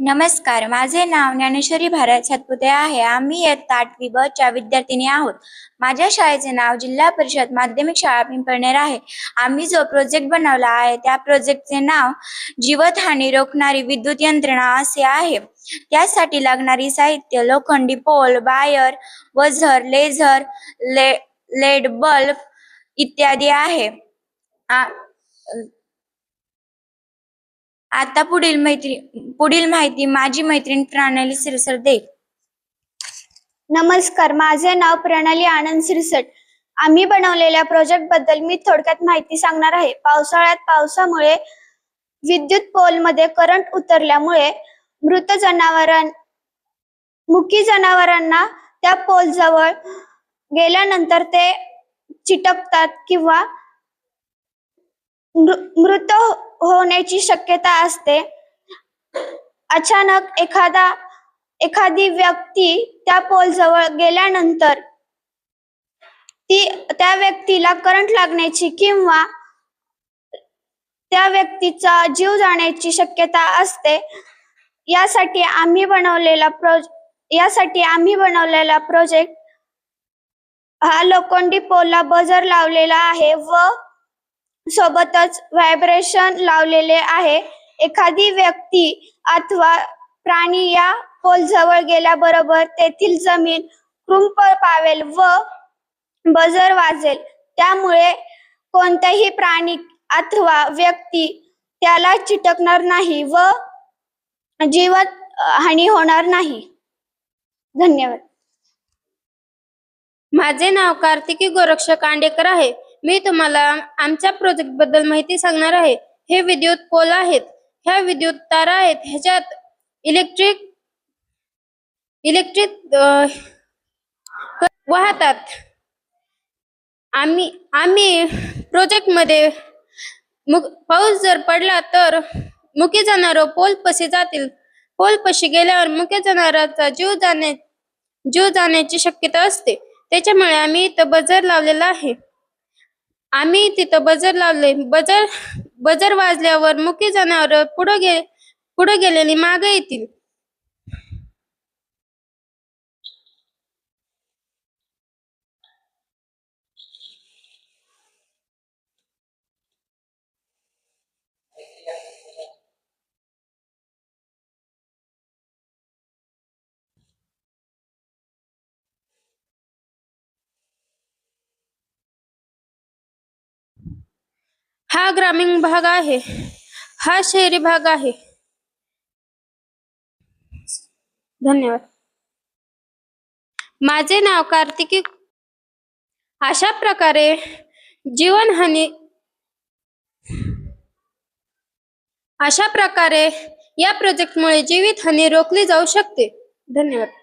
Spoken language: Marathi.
नमस्कार, माझे नाव ज्ञानेश्वरी भारत सातपुते आहे. आम्ही इयत्ता 8वी ब च्या विद्यार्थिनी आहोत. माझ्या शाळेचे नाव जिल्हा परिषद माध्यमिक शाळा पिंपळनेर आहे. आम्ही जो प्रोजेक्ट बनवला आहे त्या प्रोजेक्टचे नाव जीवितहानी रोखणारी विद्युत यंत्रणा असे आहे. त्यासाठी लागणारी साहित्य लोखंडी pole, wire, washer, laser, LED bulb इत्यादी आहे. आता पुढील माहिती माझी मैत्रीण प्रणाली सिरसट देईल. नमस्कार, माझे नाव प्रणाली आनंद सिरसट. आम्ही बनवलेल्या प्रोजेक्ट बद्दल मी थोडक्यात माहिती सांगणार आहे. पावसामुळे विद्युत पोल मध्ये करंट उतरल्यामुळे मुकी जनावरांना त्या पोल जवळ गेल्यानंतर ते चिटकतात किंवा मृत होण्याची शक्यता असते. अचानक एखादी व्यक्ती त्या पोल जवळ गेल्यानंतर त्या व्यक्तीला करंट लागण्याची किंवा त्या व्यक्तीचा जीव जाण्याची शक्यता असते. यासाठी आम्ही बनवलेला प्रोजेक्ट हा लोखंडी पोलला बजर लावलेला आहे व सोबतच व्हायब्रेशन लावलेले आहे. एखादी व्यक्ती अथवा प्राणी या पोल जवळ गेल्याबरोबर तेथील जमीन कृंप पावेल व बजर वाजेल. त्यामुळे कोणताही प्राणी अथवा व्यक्ती त्याला चिटकणार नाही व जीवित हानी होणार नाही. धन्यवाद. माझे नाव कार्तिकी गोरक्ष कांडेकर आहे. मी तुम्हाला आमच्या प्रोजेक्ट बद्दल माहिती सांगणार आहे. हे विद्युत पोल आहेत. ह्या विद्युत तारा आहेत. ह्याच्यात इलेक्ट्रिक वाहतात. आम्ही प्रोजेक्ट मध्ये पाऊस जर पडला तर मुके जनावर पोल पशी जातील. पोल पशी गेल्यावर मुके जनावरांचा जीव जाण्याची शक्यता असते. त्याच्यामुळे आम्ही इथं बजर लावलेला आहे. आम्ही तिथं बजर लावले. बजर वाजल्यावर मुके जनावर पुढे गेलेली मागे येतील. हा ग्रामीण भाग आहे. हा शहरी भाग आहे. धन्यवाद. माझे नाव कार्तिकी. अशा प्रकारे या प्रोजेक्टमुळे जीवितहानी रोखली जाऊ शकते. धन्यवाद.